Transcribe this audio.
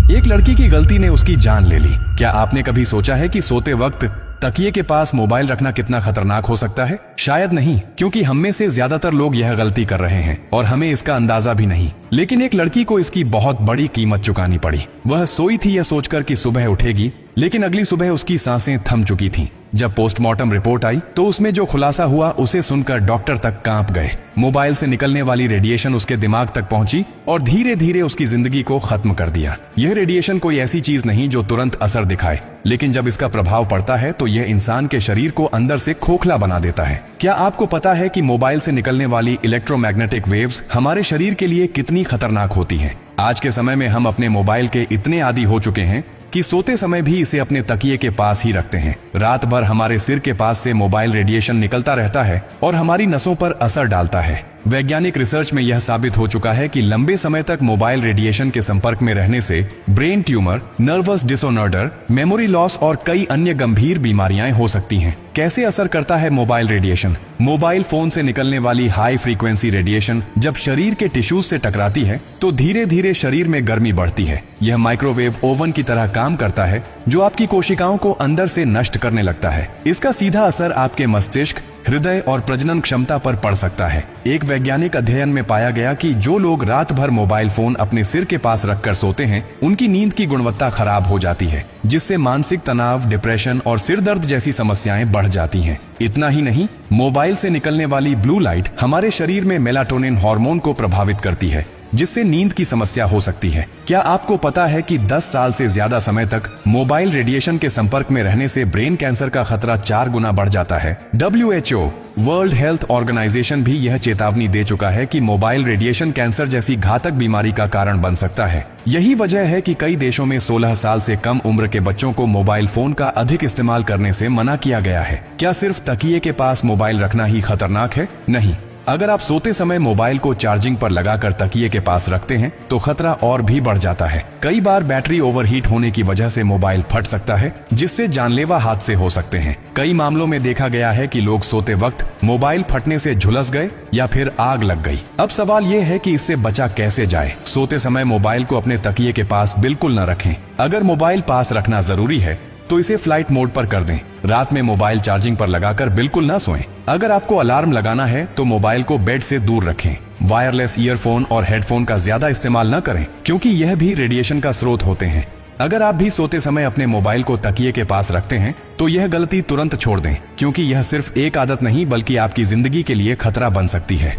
एक लड़की की गलती ने उसकी जान ले ली। क्या आपने कभी सोचा है कि सोते वक्त तकिए के पास मोबाइल रखना कितना खतरनाक हो सकता है? शायद नहीं, क्योंकि हम में से ज्यादातर लोग यह गलती कर रहे हैं और हमें इसका अंदाजा भी नहीं। लेकिन एक लड़की को इसकी बहुत बड़ी कीमत चुकानी पड़ी। वह सोई थी यह सोचकर कि सुबह उठेगी, लेकिन अगली सुबह उसकी सांसें थम चुकी थीं। जब पोस्टमार्टम रिपोर्ट आई तो उसमें जो खुलासा हुआ उसे सुनकर डॉक्टर तक कांप गए। मोबाइल से निकलने वाली रेडिएशन उसके दिमाग तक पहुंची और धीरे धीरे उसकी जिंदगी को खत्म कर दिया। यह रेडिएशन कोई ऐसी चीज नहीं जो तुरंत असर दिखाए, लेकिन जब इसका प्रभाव पड़ता है तो यह इंसान के शरीर को अंदर से खोखला बना देता है। क्या आपको पता है कि मोबाइल से निकलने वाली इलेक्ट्रोमैग्नेटिक वेव्स हमारे शरीर के लिए कितनी खतरनाक होती हैं? आज के समय में हम अपने मोबाइल के इतने आदी हो चुके हैं कि सोते समय भी इसे अपने तकिए के पास ही रखते हैं। रात भर हमारे सिर के पास से मोबाइल रेडिएशन निकलता रहता है और हमारी नसों पर असर डालता है। वैज्ञानिक रिसर्च में यह साबित हो चुका है कि लंबे समय तक मोबाइल रेडिएशन के संपर्क में रहने से brain tumour, nervous disorder, memory loss और कई अन्य गंभीर बीमारियां हो सकती हैं। कैसे असर करता है मोबाइल रेडिएशन? मोबाइल फोन से निकलने वाली हाई फ्रीक्वेंसी रेडिएशन जब शरीर के टिश्यूज से टकराती है तो धीरे धीरे शरीर में गर्मी बढ़ती है। यह माइक्रोवेव ओवन की तरह काम करता है जो आपकी कोशिकाओं को अंदर से नष्ट करने लगता है। इसका सीधा असर आपके मस्तिष्क, हृदय और प्रजनन क्षमता पर पड़ सकता है। एक वैज्ञानिक अध्ययन में पाया गया कि जो लोग रात भर मोबाइल फोन अपने सिर के पास रखकर सोते हैं, उनकी नींद की गुणवत्ता खराब हो जाती है, जिससे मानसिक तनाव, डिप्रेशन और सिर दर्द जैसी समस्याएं बढ़ जाती हैं। इतना ही नहीं, मोबाइल से निकलने वाली ब्लू लाइट हमारे शरीर में मेलाटोनिन हार्मोन को प्रभावित करती है, जिससे नींद की समस्या हो सकती है। क्या आपको पता है कि 10 साल से ज्यादा समय तक मोबाइल रेडिएशन के संपर्क में रहने से ब्रेन कैंसर का खतरा 4 गुना बढ़ जाता है? WHO, वर्ल्ड हेल्थ ऑर्गेनाइजेशन भी यह चेतावनी दे चुका है कि मोबाइल रेडिएशन कैंसर जैसी घातक बीमारी का कारण बन सकता है। यही वजह है कि कई देशों में 16 साल से कम उम्र के बच्चों को मोबाइल फोन का अधिक इस्तेमाल करने से मना किया गया है। क्या सिर्फ तकिए के पास मोबाइल रखना ही खतरनाक है? नहीं। अगर आप सोते समय मोबाइल को चार्जिंग पर लगाकर तकिए के पास रखते हैं तो खतरा और भी बढ़ जाता है। कई बार बैटरी ओवरहीट होने की वजह से मोबाइल फट सकता है, जिससे जानलेवा हादसे हो सकते हैं। कई मामलों में देखा गया है कि लोग सोते वक्त मोबाइल फटने से झुलस गए या फिर आग लग गई। अब सवाल यह है कि इससे बचा कैसे जाए? सोते समय मोबाइल को अपने तकिए के पास बिल्कुल न रखें। अगर मोबाइल पास रखना जरूरी है तो इसे फ्लाइट मोड पर कर दें। रात में मोबाइल चार्जिंग पर लगाकर बिल्कुल ना सोएं। अगर आपको अलार्म लगाना है तो मोबाइल को बेड से दूर रखें। वायरलेस ईयरफोन और हेडफोन का ज्यादा इस्तेमाल न करें, क्योंकि यह भी रेडिएशन का स्रोत होते हैं। अगर आप भी सोते समय अपने मोबाइल को तकिए के पास रखते हैं तो यह गलती तुरंत छोड़ दें, क्योंकि यह सिर्फ एक आदत नहीं बल्कि आपकी जिंदगी के लिए खतरा बन सकती है।